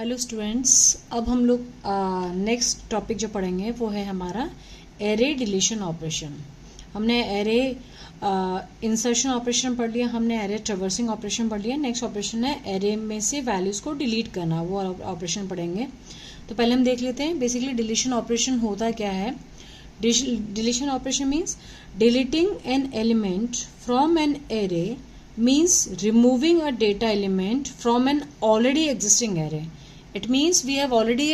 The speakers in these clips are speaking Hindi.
हेलो स्टूडेंट्स, अब हम लोग नेक्स्ट टॉपिक जो पढ़ेंगे वो है हमारा एरे डिलीशन ऑपरेशन। हमने एरे इंसर्शन ऑपरेशन पढ़ लिया, हमने एरे ट्रेवर्सिंग ऑपरेशन पढ़ लिया। नेक्स्ट ऑपरेशन है एरे में से वैल्यूज़ को डिलीट करना, वो ऑपरेशन पढ़ेंगे। तो पहले हम देख लेते हैं बेसिकली डिलीशन ऑपरेशन होता क्या है। Deletion operation means deleting an element from an array means removing a data element from an already existing array. It means we have already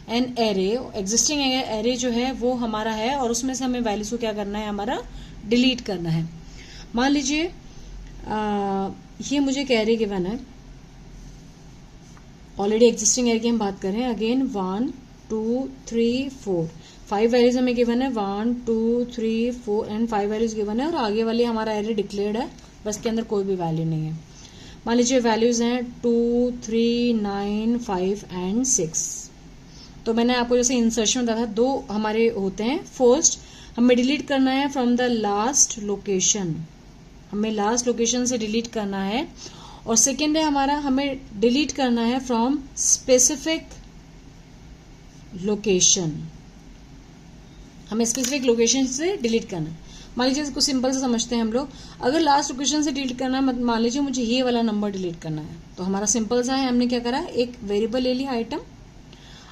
an array, existing array जो है वो हमारा है और उसमें से हमें वैल्यूज को क्या करना है, हमारा डिलीट करना है। मान लीजिए ये मुझे एक array गिवन है, ऑलरेडी एग्जिस्टिंग array की हम बात करें। अगेन 1 2 3 4 5 वैल्यूज हमें गिवन है, 1 2 3 4 एंड 5 वैल्यूज गिवन है और आगे वाली हमारा array डिक्लेयर्ड है, बस के अंदर कोई भी वैल्यू नहीं है। मान लीजिए वैल्यूज हैं 2 3 9 5 एंड 6। तो मैंने आपको जैसे इंसर्शन बताया था, दो हमारे होते हैं। फर्स्ट हमें डिलीट करना है फ्रॉम द लास्ट लोकेशन, हमें लास्ट लोकेशन से डिलीट करना है। और सेकेंड है हमारा, हमें डिलीट करना है फ्रॉम स्पेसिफिक लोकेशन, हमें स्पेसिफिक लोकेशन से डिलीट करना है। मान लीजिए इसको सिंपल से समझते हैं हम लोग। अगर लास्ट लोकेशन से डिलीट करना है, मान लीजिए मुझे ये वाला नंबर डिलीट करना है, तो हमारा सिंपल सा है, हमने क्या करा, एक वेरिएबल ले लिया आइटम।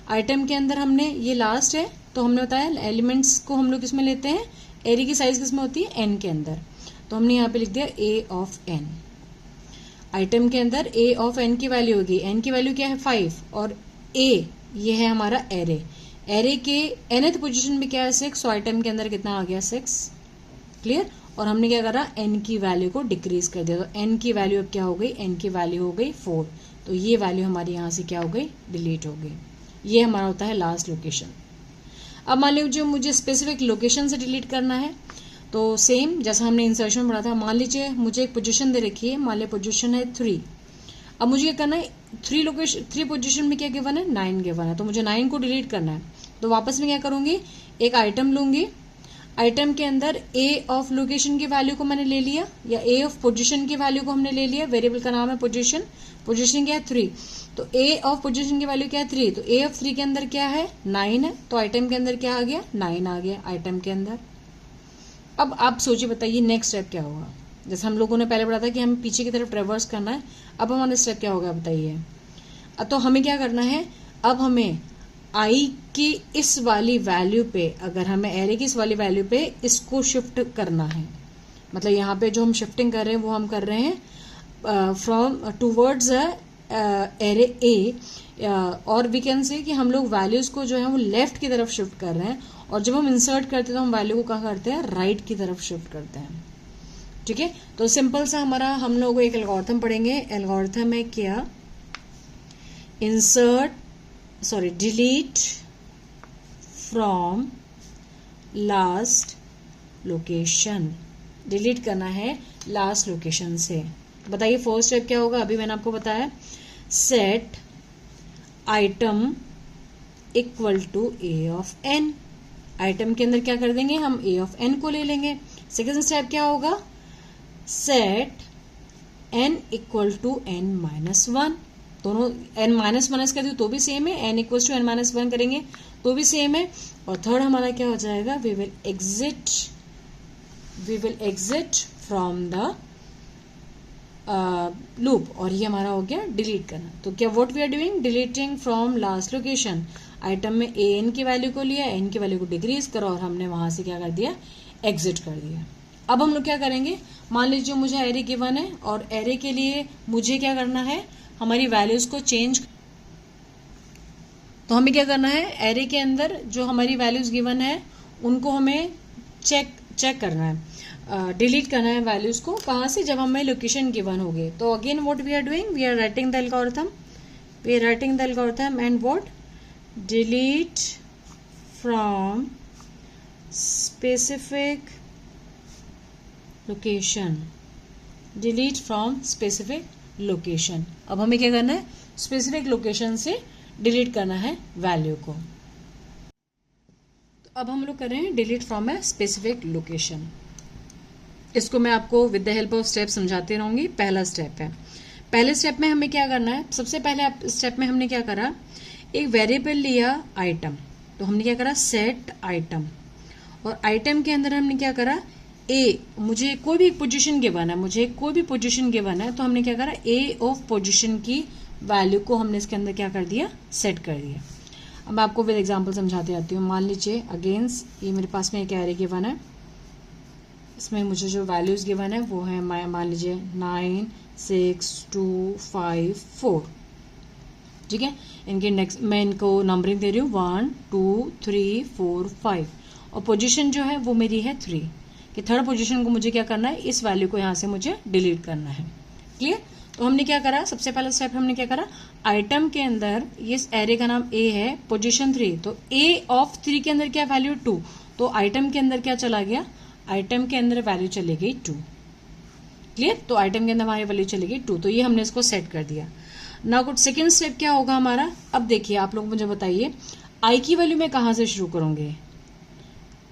आइटम के अंदर हमने ये लास्ट है, तो हमने बताया एलिमेंट्स को हम लोग किसमें लेते हैं, एरे की साइज किसमें होती है, एन के अंदर। तो हमने यहाँ पे लिख दिया ए ऑफ एन। आइटम के अंदर ए ऑफ एन की वैल्यू होगी, एन की वैल्यू क्या है 5 और ए ये है हमारा एरे। एरे के nth पोजीशन में क्या है 6, सो आइटम के अंदर कितना आ गया 6। क्लियर। और हमने क्या करा, n की वैल्यू को डिक्रीज कर दिया, तो n की वैल्यू अब क्या हो गई, n की वैल्यू हो गई 4। तो ये वैल्यू हमारी यहाँ से क्या हो गई, डिलीट हो गई। ये हमारा होता है लास्ट लोकेशन। अब मान लीजिए मुझे स्पेसिफिक लोकेशन से डिलीट करना है, तो सेम जैसा हमने इंसर्शन पढ़ा था। मान लीजिए मुझे एक पोजिशन दे रखी है, मान लीजिए पोजिशन है 3। अब मुझे क्या करना है, 3 पोजिशन में क्या गिवन है, 9 गिवन है, तो मुझे 9 को डिलीट करना है। तो वापस में क्या करूंगी, एक आइटम लूंगी, आइटम के अंदर ए ऑफ लोकेशन की वैल्यू को मैंने ले लिया, या ए ऑफ पोजीशन की वैल्यू को हमने ले लिया। वेरिएबल का नाम है पोजीशन, पोजीशन क्या है 3, तो ए ऑफ पोजीशन की वैल्यू क्या है 3, तो ए ऑफ 3 के अंदर क्या है 9 है, तो आइटम के अंदर क्या आ गया 9 आ गया आइटम के अंदर। अब आप सोचिए, बताइए नेक्स्ट स्टेप क्या होगा। जैसे हम लोगों ने पहले पढ़ा था कि हमें पीछे की तरफ ट्रेवर्स करना है, अब हमारा स्टेप क्या होगा बताइए। तो हमें क्या करना है, अब हमें आई की इस वाली वैल्यू पे, अगर हमें एरे की इस वाली वैल्यू पे इसको शिफ्ट करना है, मतलब यहाँ पे जो हम शिफ्टिंग कर रहे हैं वो हम कर रहे हैं फ्रॉम टूवर्ड्स एरे ए, और वी कैन से कि हम लोग वैल्यूज को जो है वो लेफ्ट की तरफ शिफ्ट कर रहे हैं, और जब हम इंसर्ट करते हैं तो हम वैल्यू को कहाँ करते हैं, राइट की तरफ शिफ्ट करते हैं। ठीक है, तो सिंपल सा हमारा, हम लोग एक एल्गोरिथम पढ़ेंगे। एल्गोरिथम है क्या, delete from last location, delete करना है लास्ट लोकेशन से। बताइए फर्स्ट स्टेप क्या होगा, अभी मैंने आपको बताया, set item equal to A of N. Item के अंदर क्या कर देंगे, हम ए ऑफ एन को ले लेंगे। सेकेंड स्टेप क्या होगा, set N equal to N minus 1। दोनों n माइनस माइनस कर दिए तो भी सेम है, n equal to n minus 1 करेंगे तो भी सेम है। और थर्ड हमारा क्या हो जाएगा, we will exit from the loop, और ये हमारा हो गया डिलीट करना। तो क्या what we are doing, deleting from last location. Item में an की वैल्यू को लिया, n की वैल्यू को डिक्रीज करो और हमने वहां से क्या कर दिया, एग्जिट कर दिया। अब हम लोग क्या करेंगे, मान लीजिए मुझे एरे गिवन है और एरे के लिए मुझे क्या करना है, हमारी वैल्यूज को चेंज। तो हमें क्या करना है, एरे के अंदर जो हमारी वैल्यूज गिवन है उनको हमें चेक करना है, डिलीट करना है वैल्यूज को। कहाँ से, जब हमें लोकेशन गिवन होगी। तो again what we are doing, we are writing the algorithm, and what, delete from specific location, delete from specific location. अब हमें क्या करना है, स्पेसिफिक लोकेशन से डिलीट करना है वैल्यू को। तो अब हम लोग कर रहे हैं delete from a specific location. इसको मैं आपको with the help of step समझाती रहूंगी। पहला स्टेप है, पहले स्टेप में हमें क्या करना है, सबसे पहले स्टेप में हमने क्या करा, एक वेरिएबल लिया आइटम, तो हमने क्या करा सेट आइटम, और आइटम के अंदर हमने क्या करा ए, मुझे कोई भी पोजीशन गिवन है, मुझे कोई भी पोजीशन गिवन है, तो हमने क्या करा ए ऑफ पोजीशन की वैल्यू को हमने इसके अंदर क्या कर दिया, सेट कर दिया। अब मैं आपको विद एग्जांपल समझाते आती हूँ। मान लीजिए अगेंस्ट ये मेरे पास में एक एरे गिवन है, इसमें मुझे जो वैल्यूज गिवन है वो है मान लीजिए 9 6 2 5 4, ठीक है। इनके नेक्स्ट मैं इनको नंबरिंग दे रही हूँ 1 2 3 4 5, और पोजीशन जो है वो मेरी है 3, कि थर्ड पोजीशन को मुझे क्या करना है, इस वैल्यू को यहाँ से मुझे डिलीट करना है। क्लियर। तो हमने क्या करा, सबसे पहला स्टेप हमने क्या करा, आइटम के अंदर ये एरे का नाम ए है, पोजीशन 3, तो ए ऑफ 3 के अंदर क्या वैल्यू 2, तो आइटम के अंदर क्या चला गया, आइटम के अंदर वैल्यू चली गई 2। क्लियर। तो आइटम के अंदर हमारी वैल्यू चली गई 2, तो ये हमने इसको सेट कर दिया। नाउ गुड, सेकेंड स्टेप क्या होगा हमारा। अब देखिए आप लोग मुझे बताइए आई की वैल्यू मैं कहाँ से शुरू करूंगे,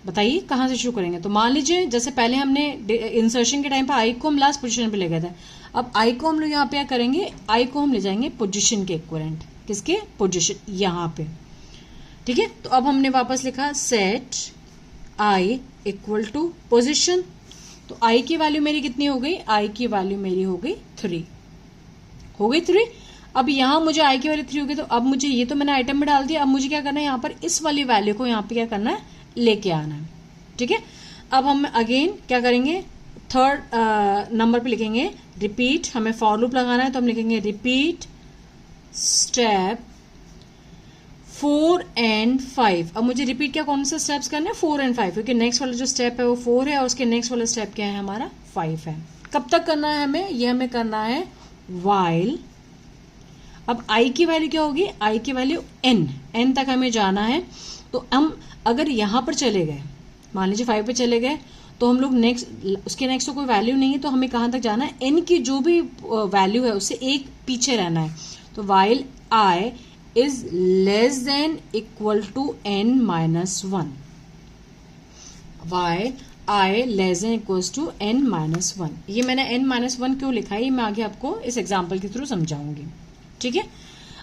बताइए कहाँ से शुरू करेंगे। तो मान लीजिए जैसे पहले हमने इंसर्शन के टाइम पर आई को हम लास्ट पोजीशन पे ले गए थे, अब आई को हम लोग यहाँ पे क्या करेंगे, आई को हम ले जाएंगे पोजीशन के इक्विवेलेंट, किसके, पोजीशन यहाँ पे, ठीक है। तो अब हमने वापस लिखा set I equal to position, तो आई की वैल्यू मेरी कितनी हो गई, आई की वैल्यू मेरी हो गई 3, हो गई 3। अब यहाँ मुझे आई की वैल्यू 3 हो गई, तो अब मुझे ये तो मैंने आइटम में डाल दिया, अब मुझे क्या करना है, यहाँ पर इस वाली वैल्यू को यहाँ पे क्या करना है, लेके आना है, ठीक है। अब हम अगेन क्या करेंगे, थर्ड नंबर पे लिखेंगे रिपीट, हमें फॉर लूप लगाना है, तो हम लिखेंगे रिपीट स्टेप 4 and 5। अब मुझे रिपीट क्या कौन से स्टेप्स करने हैं, 4 and 5, क्योंकि नेक्स्ट वाला जो स्टेप है वो 4 है और उसके नेक्स्ट वाला स्टेप क्या है हमारा 5 है। कब तक करना है हमें, ये हमें करना है while, अब i की वैल्यू क्या होगी, i की वैल्यू n तक हमें जाना है। तो हम अगर यहां पर चले गए, मान लीजिए 5 पे चले गए, तो हम लोग नेक्स्ट, उसके नेक्स्ट तो कोई वैल्यू नहीं है, तो हमें कहां तक जाना है, n की जो भी वैल्यू है उससे एक पीछे रहना है। तो while i is less than equal to n minus 1, while i less than equals to n minus 1, ये मैंने n minus 1 क्यों लिखा है, ये मैं आगे आपको इस एग्जाम्पल के थ्रू समझाऊंगी, ठीक है।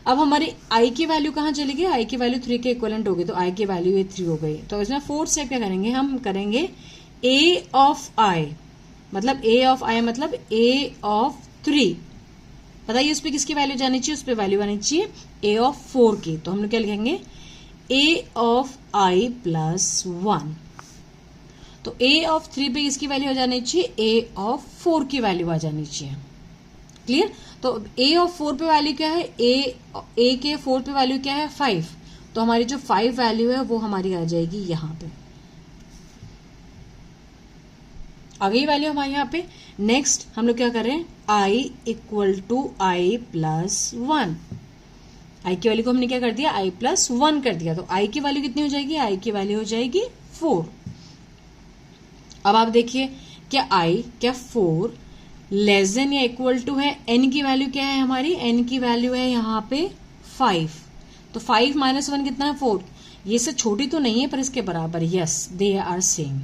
अब हमारी i की वैल्यू कहाँ चली गई, i की वैल्यू 3 के इक्विवेलेंट हो गई, तो i की वैल्यू ये 3 हो गई। तो इसमें फोर्थ स्टेप क्या करेंगे, हम करेंगे a ऑफ i, मतलब a ऑफ i मतलब a ऑफ 3, बताइए उस पर किसकी वैल्यू जानी चाहिए, उस पर वैल्यू आनी चाहिए a ऑफ 4 की, तो हम लोग क्या लिखेंगे a ऑफ i प्लस 1, तो a ऑफ 3 पे किसकी वैल्यू आ जानी चाहिए, a ऑफ 4 की वैल्यू आ जानी चाहिए। क्लियर। तो a ऑफ 4 पे वैल्यू क्या है, a के 4 पे वैल्यू क्या है 5, तो हमारी जो 5 वैल्यू है वो हमारी आ जाएगी यहाँ पे, आ गई वैल्यू हमारे यहाँ पे। नेक्स्ट हम लोग क्या कर रहे हैं, i equal to i plus 1, i की वैल्यू को हमने क्या कर दिया, i प्लस 1 कर दिया, तो i की वैल्यू कितनी हो जाएगी, i की वैल्यू हो जाएगी 4। अब आप देखिए क्या i क्या 4 लेस देन या इक्वल टू है, n की वैल्यू क्या है हमारी, n की वैल्यू है यहाँ पे 5, तो 5 माइनस 1 कितना है 4, ये से छोटी तो नहीं है पर इसके बराबर, yes they are same.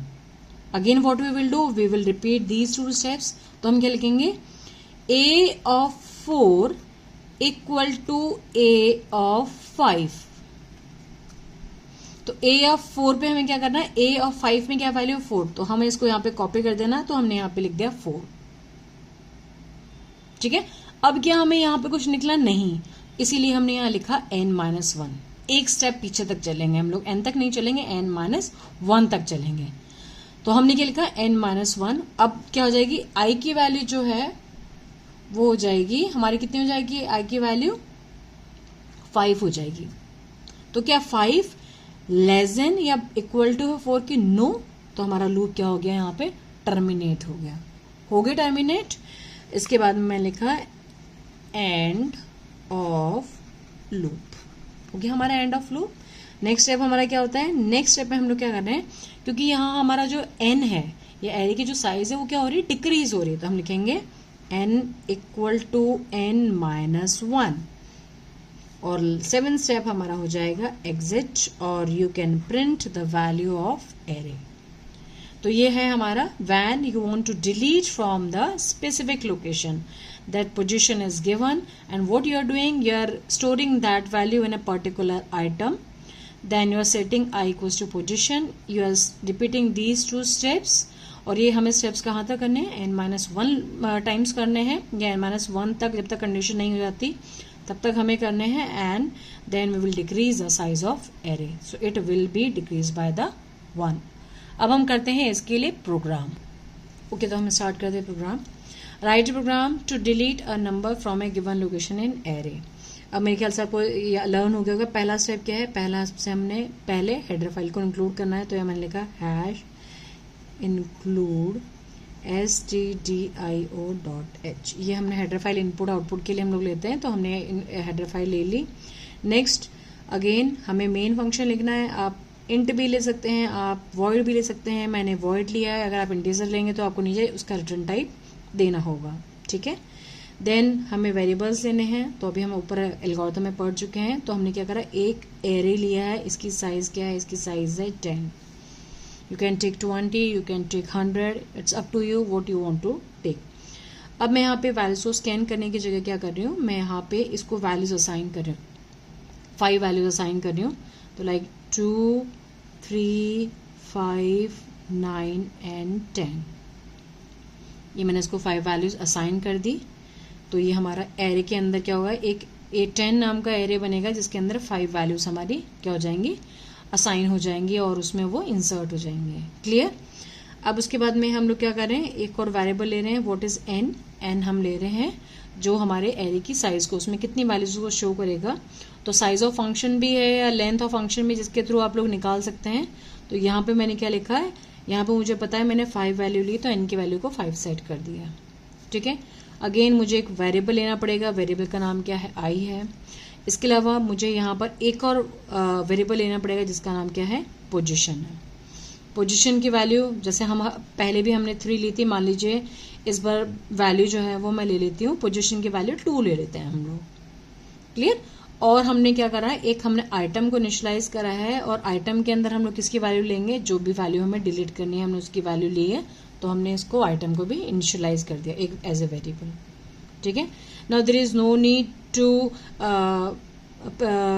Again what we will do, we will repeat these 2 steps, तो हम क्या लिखेंगे a of 4 equal to a of 5, तो a ऑफ 4 पे हमें क्या करना है, a ऑफ 5 में क्या वैल्यू 4, तो हमें इसको यहाँ पे कॉपी कर देना, तो हमने यहाँ पे लिख दिया 4, ठीक है। अब क्या हमें यहाँ पे कुछ निकला नहीं, इसीलिए हमने यहाँ लिखा n माइनस 1, एक स्टेप पीछे तक चलेंगे हम लोग, n तक नहीं चलेंगे, n माइनस 1 तक चलेंगे। तो हमने क्या लिखा n माइनस 1, अब क्या हो जाएगी, i की वैल्यू जो है वो हो जाएगी हमारी कितनी हो जाएगी, i की वैल्यू 5 हो जाएगी। तो क्या 5 लेस देन या इक्वल टू है 4 की, नो, तो हमारा लूप क्या हो गया यहाँ पे, टर्मिनेट हो गया, हो गया टर्मिनेट। इसके बाद में मैं लिखा एंड ऑफ लूप, हो गया हमारा end of loop. Next step हमारा क्या होता है, नेक्स्ट स्टेप में हम लोग क्या कर रहे हैं, क्योंकि यहाँ हमारा जो n है, ये एरे की जो साइज है वो क्या हो रही है, डिक्रीज हो रही है, तो हम लिखेंगे n equal to n minus 1, और 7th स्टेप हमारा हो जाएगा एग्जिट, और you can print the value of array. तो ये है हमारा when you want to delete from the specific location that position is given, and what you are doing, you are storing that value in a particular item, then you are setting I equals to position, you are repeating these two steps, और ये हमें स्टेप्स कहाँ तक करने हैं, n-1 टाइम्स करने हैं, या n-1 तक, जब तक कंडीशन नहीं हो जाती तब तक हमें करने हैं, and then we will decrease the size of array, so it will be decrease by the 1। अब हम करते हैं इसके लिए प्रोग्राम। ओके, तो हम स्टार्ट करते हैं program. Write program to delete a number from a given location in array. अब मेरे ख्याल से आपको लर्न हो गया होगा पहला स्टेप क्या है। पहला से हमने पहले हेडर फाइल को इंक्लूड करना है, तो यह मैंने लिखा हैश इंक्लूड stdio.h। ये हमने हेडर फाइल इनपुट आउटपुट के लिए हम लोग लेते हैं, तो हमने हेडर फाइल ले ली। नेक्स्ट अगेन हमें मेन फंक्शन लिखना है। आप इंट भी ले सकते हैं, आप वॉइड भी ले सकते हैं। मैंने वॉइड लिया है, अगर आप इंटीजर लेंगे तो आपको नीचे उसका रिटर्न टाइप देना होगा, ठीक है। देन हमें वेरिएबल्स लेने हैं, तो अभी हम ऊपर एल्गोरिथम में पढ़ चुके हैं। तो हमने क्या करा, एक एरे लिया है, इसकी साइज क्या है, इसकी साइज है 10। You can take 20, you can take 100, it's up to you what you want to take। अब मैं यहाँ पे वैल्यूज को स्कैन करने की जगह क्या कर रही हूँ, मैं यहाँ पे इसको वैल्यूज असाइन कर रही हूँ, 5 वैल्यूज असाइन कर रही हूँ। तो लाइक 2, 3, 5, 9 एंड 10, ये मैंने इसको 5 वैल्यूज असाइन कर दी। तो ये हमारा एरे के अंदर क्या होगा, एक 10 नाम का एरे बनेगा जिसके अंदर 5 वैल्यूज हमारी क्या हो जाएंगी, असाइन हो जाएंगी, और उसमें वो इंसर्ट हो जाएंगे। क्लियर। अब उसके बाद में हम लोग क्या कर रहे हैं, एक और वेरिएबल ले रहे हैं, व्हाट इज एन। एन हम ले रहे हैं जो हमारे एरे की साइज को, उसमें कितनी वैल्यूज को शो करेगा। तो साइज ऑफ फंक्शन भी है या लेंथ ऑफ फंक्शन भी, जिसके थ्रू आप लोग निकाल सकते हैं। तो यहाँ पे मैंने क्या लिखा है, यहाँ पे मुझे पता है मैंने 5 वैल्यू ली, तो एन की वैल्यू को 5 सेट कर दिया, ठीक है। अगेन मुझे एक वेरिएबल लेना पड़ेगा, वेरिएबल का नाम क्या है, आई है। इसके अलावा मुझे यहाँ पर एक और वेरिएबल लेना पड़ेगा जिसका नाम क्या है, पोजीशन है। पोजीशन की वैल्यू जैसे हम पहले भी हमने 3 ली थी, मान लीजिए इस बार वैल्यू जो है वो मैं ले लेती हूँ, पोजीशन की वैल्यू 2 ले लेते हैं हम लोग। क्लियर। और हमने क्या करा है, एक हमने आइटम को इनिशियलाइज करा है, और आइटम के अंदर हम लोग किसकी वैल्यू लेंगे, जो भी वैल्यू हमें डिलीट करनी है हमने उसकी वैल्यू ली है, तो हमने इसको आइटम को भी इनिशियलाइज कर दिया एक एज ए वेरिएबल, ठीक है। Now there is no need to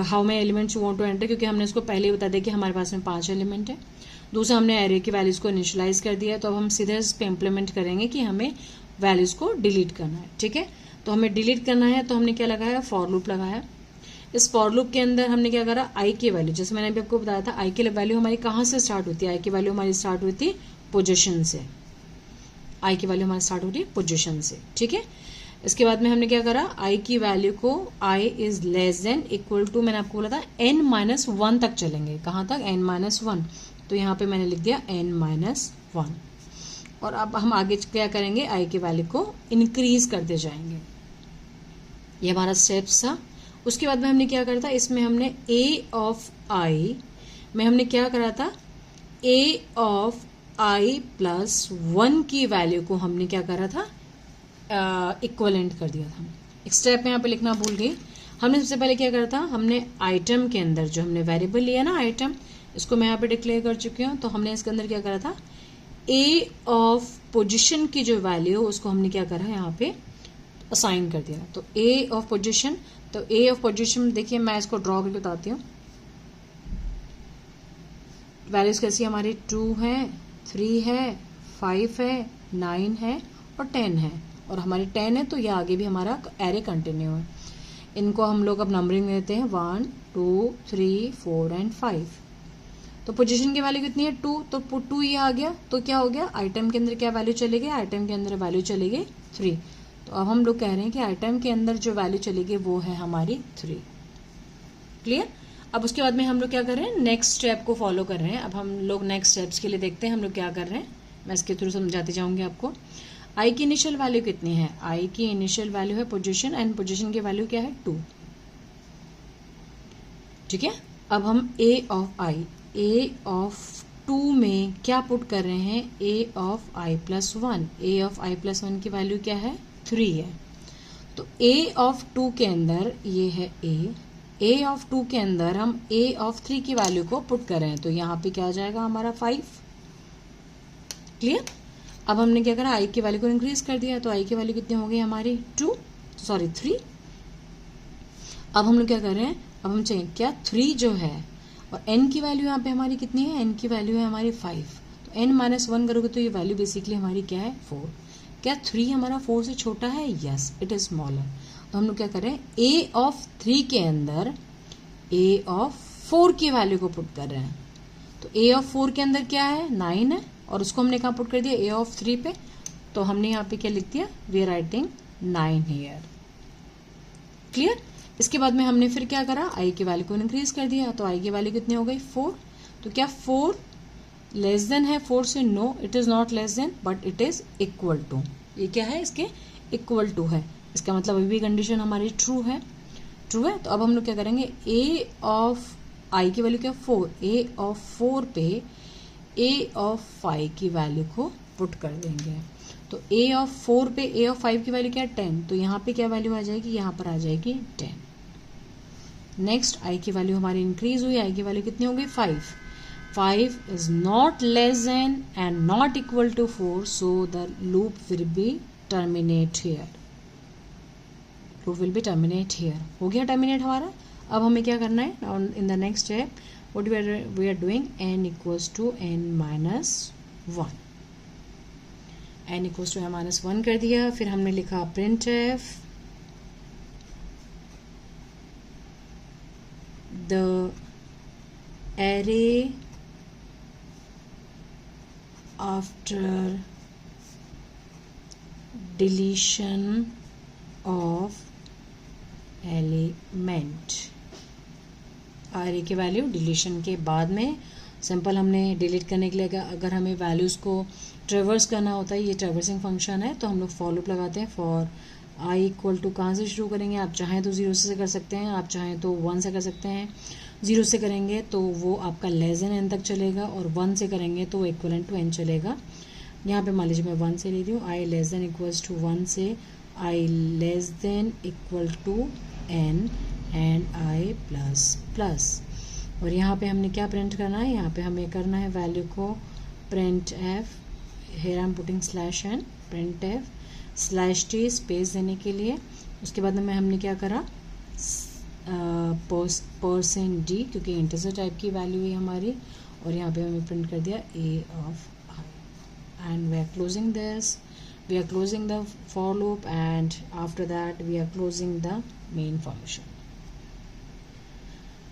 how many elements you want to enter, क्योंकि हमने इसको पहले ही बता दिया कि हमारे पास में 5 एलिमेंट है। दूसरा हमने एरे की वैल्यूज को इनिशियलाइज कर दिया है, तो अब हम सीधे इस पे इम्प्लीमेंट करेंगे कि हमें वैल्यूज को डिलीट करना है, ठीक है। तो हमें डिलीट करना है, तो हमने क्या लगाया, फॉर लूप लगाया। इस फॉर लूप के अंदर हमने क्या करा, आई की वैल्यू, जैसे मैंने अभी आपको बताया था, आई की वैल्यू हमारी कहाँ से स्टार्ट होती है, आई की वैल्यू हमारी स्टार्ट हुई थी पोजिशन से। आई की वैल्यू हमारी स्टार्ट होती है पोजिशन से, ठीक है। इसके बाद में हमने क्या करा, आई की वैल्यू को i is less than equal to, मैंने आपको बोला था n-1 तक चलेंगे, कहाँ तक, n-1। तो यहाँ पे मैंने लिख दिया n-1। और अब हम आगे क्या करेंगे, आई की वैल्यू को इंक्रीज करते जाएंगे। ये हमारा स्टेप्स था। उसके बाद में हमने क्या करा था, इसमें हमने a ऑफ i में हमने क्या करा था, a ऑफ i प्लस 1 की वैल्यू को हमने क्या करा था, इक्वलेंट कर दिया था। एक स्टेप में यहाँ पे लिखना भूल गई। हमने सबसे पहले क्या करा था, हमने आइटम के अंदर जो हमने वेरिएबल लिया ना आइटम, इसको मैं यहाँ पे डिक्लेयर कर चुकी हूँ। तो हमने इसके अंदर क्या करा था, ए ऑफ पोजीशन की जो वैल्यू है उसको हमने क्या करा, यहाँ पे असाइन कर दिया। तो ए ऑफ पोजीशन, तो ए ऑफ पोजीशन देखिए मैं इसको ड्रॉ करके बताती हूँ। वैल्यूज कैसी हमारी 2 है, 3 है, 5 है, 9 है और 10 है, और हमारी 10 है, तो ये आगे भी हमारा एरे कंटिन्यू है। इनको हम लोग अब नंबरिंग देते हैं 1, 2, 3, 4 एंड 5। तो पोजीशन की वैल्यू कितनी है, 2, तो 2 ये आ गया। तो क्या हो गया, आइटम के अंदर क्या वैल्यू चली गई, आइटम के अंदर वैल्यू चली गई 3। तो अब हम लोग कह रहे हैं कि आइटम के अंदर जो वैल्यू चली गई वो है हमारी 3। क्लियर। अब उसके बाद में हम लोग क्या कर रहे हैं, नेक्स्ट स्टेप को फॉलो कर रहे हैं। अब हम लोग नेक्स्ट स्टेप्स के लिए देखते हैं हम लोग क्या कर रहे हैं, मैं इसके थ्रू समझाती जाऊंगी आपको। आई की इनिशियल वैल्यू कितनी है, आई की इनिशियल वैल्यू है पोजीशन, एंड पोजीशन की वैल्यू क्या है 2, ठीक है। अब हम ए ऑफ आई, ए ऑफ 2 में क्या पुट कर रहे हैं, a of i plus 1। A of i plus 1 की वैल्यू क्या है, 3 है। तो ए ऑफ 2 के अंदर ये है ए ऑफ 2 के अंदर हम ए ऑफ 3 की वैल्यू को पुट कर रहे हैं, तो यहाँ पे क्या आ जाएगा हमारा 5। क्लियर। अब हमने क्या करा, आई की वैल्यू को इंक्रीज कर दिया, तो आई की वैल्यू कितनी हो गई हमारी 3। अब हम लोग क्या कर रहे हैं, अब हम चाहिए क्या 3 जो है, और n की वैल्यू यहाँ पे हमारी कितनी है, n की वैल्यू है हमारी 5, तो n माइनस 1 करोगे तो ये वैल्यू बेसिकली हमारी क्या है 4। क्या 3 हमारा 4 से छोटा है, यस इट इज स्मॉलर। तो हम लोग क्या कर रहे हैं, a ऑफ 3 के अंदर a ऑफ 4 की वैल्यू को पुट कर रहे हैं। तो a ऑफ 4 के अंदर क्या है 9 है, और उसको हमने कहाँ पुट कर दिया, a ऑफ 3 पे, तो हमने यहाँ पे क्या लिख दिया, we are writing 9 here. Clear. इसके बाद में हमने फिर क्या करा, आई की वैल्यू को इंक्रीज कर दिया, तो आई की वैल्यू कितनी हो गई 4। तो क्या 4 लेस देन है 4 से, no it is not less than but it is equal to, ये क्या है इसके इक्वल टू है, इसका मतलब अभी भी कंडीशन हमारी ट्रू है। तो अब हम लोग क्या करेंगे, ए ऑफ आई की वैल्यू क्या 4, ए ऑफ 4 पे ए ऑफ 5 की वैल्यू को पुट कर देंगे। तो ए ऑफ 4 पे ए ऑफ 5 की वैल्यू क्या 10, तो यहाँ पे क्या वैल्यू आ जाएगी, यहाँ पर आ जाएगी 10। नेक्स्ट आई की वैल्यू हमारी इंक्रीज हुई, आई की वैल्यू कितनी हो गई 5 is not less than and not equal to 4, so the loop will be terminate here, हो गया टर्मिनेट हमारा। अब हमें क्या करना है, in the next step what we are doing, n equals to n minus 1, n equals to n minus 1 कर दिया। फिर हमने लिखा print F the array after deletion of element, R की वैल्यू डिलीशन के बाद में, सिंपल हमने डिलीट करने के लिए अगर हमें वैल्यूज़ को ट्रेवर्स करना होता है, ये ट्रेवर्सिंग फंक्शन है, तो हम लोग फॉर लूप लगाते हैं। फॉर आई इक्वल टू कहाँ से शुरू करेंगे, आप चाहें तो 0 से कर सकते हैं, आप चाहें तो 1 से कर सकते हैं। 0 से करेंगे तो वो आपका लेस देन n तक चलेगा, और 1 से करेंगे तो इक्वलेंट टू n चलेगा। यहाँ पे मान लीजिए मैं 1 से ले रही हूँ, i less than equals to 1 से i less than equal to n and i plus plus, और यहाँ पे हमने क्या प्रिंट करना है, यहाँ पे हमें करना है वैल्यू को print f, here I am putting slash n, print f slash t space देने के लिए। उसके बाद में हमने क्या करा, परसेंट डी, क्योंकि इंटीजर टाइप की वैल्यू है हमारी, और यहाँ पे हमें प्रिंट कर दिया a of i, and we are closing this, we are closing the for loop, and after that we are closing the main function।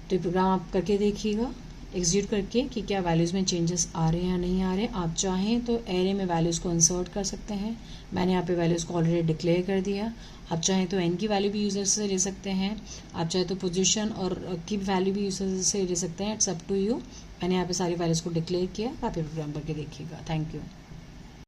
तो ये प्रोग्राम आप करके देखिएगा, एग्जीक्यूट करके कि क्या वैल्यूज़ में चेंजेस आ रहे हैं या नहीं आ रहे हैं। आप चाहें तो एरे में वैल्यूज़ को इंसर्ट कर सकते हैं, मैंने यहाँ पे वैल्यूज़ को ऑलरेडी डिक्लेयर कर दिया। आप चाहें तो एन की वैल्यू भी यूज़र से ले सकते हैं, आप चाहे तो पोजीशन और की वैल्यू भी यूज़र से ले सकते हैं, इट्स अप टू यू। मैंने यहाँ पे सारी वैल्यूज़ को डिक्लेयर किया, आप ये प्रोग्राम करके देखिएगा। Thank you.